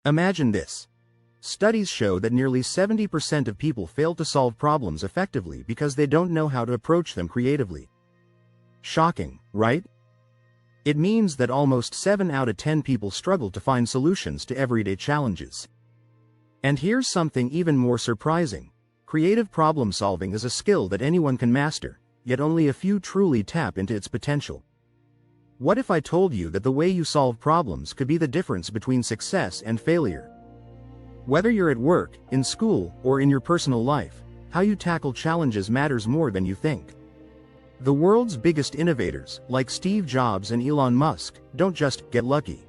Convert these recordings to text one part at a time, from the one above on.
Imagine this. Studies show that nearly 70% of people fail to solve problems effectively because they don't know how to approach them creatively. Shocking, right? It means that almost 7 out of 10 people struggle to find solutions to everyday challenges. And here's something even more surprising. Creative problem solving is a skill that anyone can master, yet only a few truly tap into its potential. What if I told you that the way you solve problems could be the difference between success and failure? Whether you're at work, in school, or in your personal life, how you tackle challenges matters more than you think. The world's biggest innovators, like Steve Jobs and Elon Musk, don't just get lucky.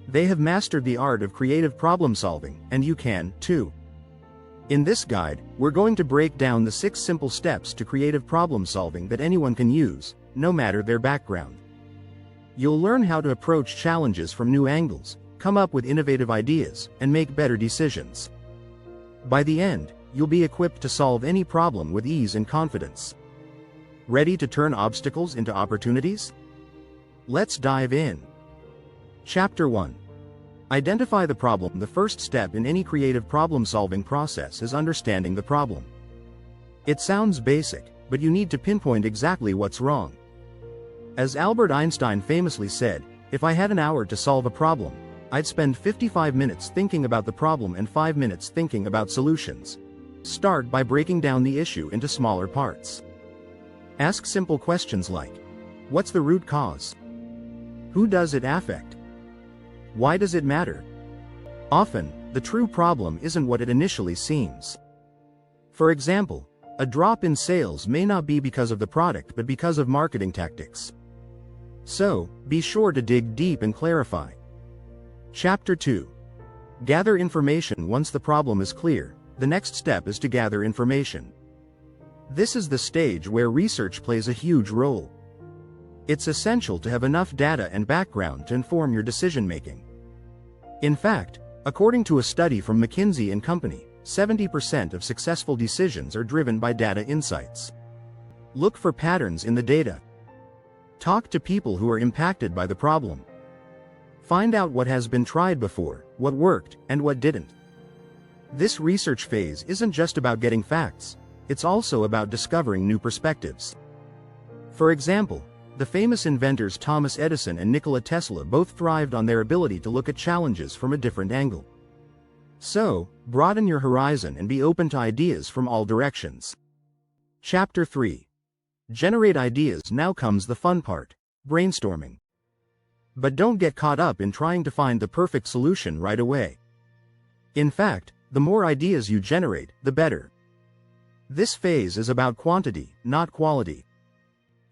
They have mastered the art of creative problem solving, and you can, too. In this guide, we're going to break down the 6 simple steps to creative problem solving that anyone can use, no matter their background. You'll learn how to approach challenges from new angles, come up with innovative ideas, and make better decisions. By the end, you'll be equipped to solve any problem with ease and confidence. Ready to turn obstacles into opportunities? Let's dive in. Chapter 1. Identify the problem. The first step in any creative problem-solving process is understanding the problem. It sounds basic, but you need to pinpoint exactly what's wrong. As Albert Einstein famously said, "If I had an hour to solve a problem, I'd spend 55 minutes thinking about the problem and 5 minutes thinking about solutions." Start by breaking down the issue into smaller parts. Ask simple questions like, what's the root cause? Who does it affect? Why does it matter? Often, the true problem isn't what it initially seems. For example, a drop in sales may not be because of the product but because of marketing tactics. So, be sure to dig deep and clarify. Chapter 2. Gather information. Once the problem is clear, the next step is to gather information. This is the stage where research plays a huge role. It's essential to have enough data and background to inform your decision-making. In fact, according to a study from McKinsey & Company, 70% of successful decisions are driven by data insights. Look for patterns in the data. Talk to people who are impacted by the problem. Find out what has been tried before, what worked, and what didn't. This research phase isn't just about getting facts, it's also about discovering new perspectives. For example, the famous inventors Thomas Edison and Nikola Tesla both thrived on their ability to look at challenges from a different angle. So, broaden your horizon and be open to ideas from all directions. Chapter 3. Generate ideas. Now comes the fun part, brainstorming. But don't get caught up in trying to find the perfect solution right away. In fact, the more ideas you generate, the better. This phase is about quantity, not quality.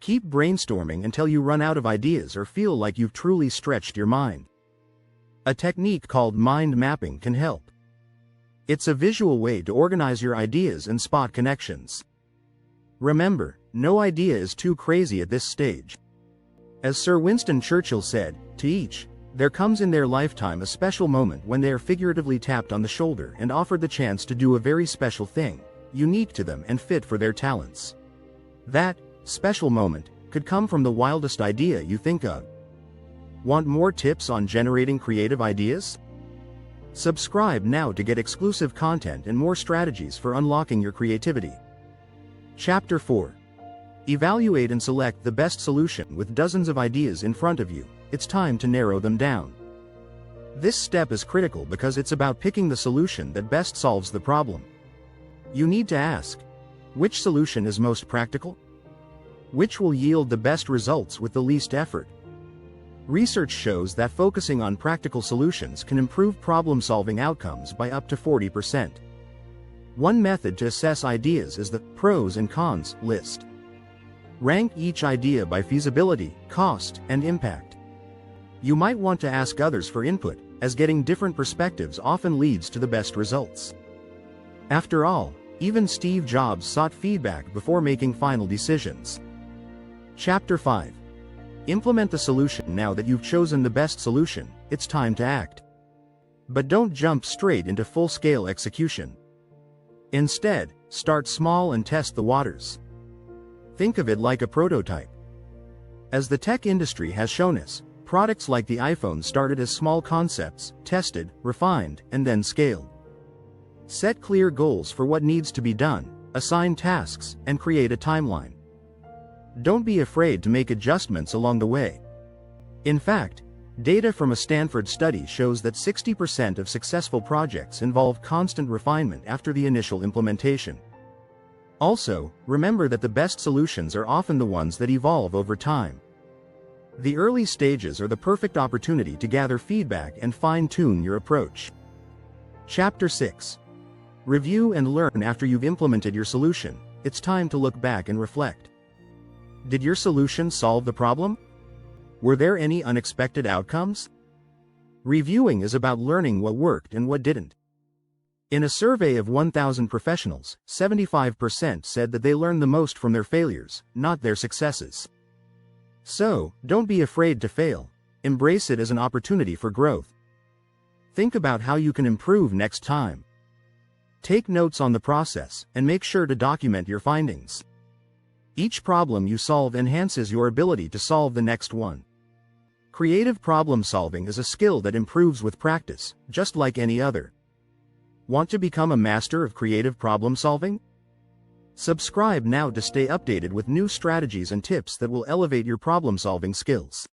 Keep brainstorming until you run out of ideas or feel like you've truly stretched your mind. A technique called mind mapping can help. It's a visual way to organize your ideas and spot connections. Remember, no idea is too crazy at this stage. As Sir Winston Churchill said, to each, there comes in their lifetime a special moment when they are figuratively tapped on the shoulder and offered the chance to do a very special thing, unique to them and fit for their talents. That special moment could come from the wildest idea you think of. Want more tips on generating creative ideas? Subscribe now to get exclusive content and more strategies for unlocking your creativity. Chapter 4. Evaluate and select the best solution. With dozens of ideas in front of you, it's time to narrow them down. This step is critical because it's about picking the solution that best solves the problem. You need to ask, which solution is most practical? Which will yield the best results with the least effort? Research shows that focusing on practical solutions can improve problem-solving outcomes by up to 40%. One method to assess ideas is the pros and cons list. Rank each idea by feasibility, cost, and impact. You might want to ask others for input, as getting different perspectives often leads to the best results. After all, even Steve Jobs sought feedback before making final decisions. Chapter 5. Implement the solution. Now that you've chosen the best solution, it's time to act. But don't jump straight into full-scale execution. Instead, start small and test the waters. Think of it like a prototype. As the tech industry has shown us, Products like the iPhone started as small concepts, tested, refined, and then scaled. Set clear goals for what needs to be done, assign tasks, and create a timeline. Don't be afraid to make adjustments along the way. In fact, data from a Stanford study shows that 60% of successful projects involve constant refinement after the initial implementation. Also, remember that the best solutions are often the ones that evolve over time. The early stages are the perfect opportunity to gather feedback and fine-tune your approach. Chapter 6. Review and learn. After you've implemented your solution, it's time to look back and reflect. Did your solution solve the problem? Were there any unexpected outcomes? Reviewing is about learning what worked and what didn't. In a survey of 1,000 professionals, 75% said that they learned the most from their failures, not their successes. So, don't be afraid to fail. Embrace it as an opportunity for growth. Think about how you can improve next time. Take notes on the process, and make sure to document your findings. Each problem you solve enhances your ability to solve the next one. Creative problem solving is a skill that improves with practice, just like any other. Want to become a master of creative problem solving? Subscribe now to stay updated with new strategies and tips that will elevate your problem solving skills.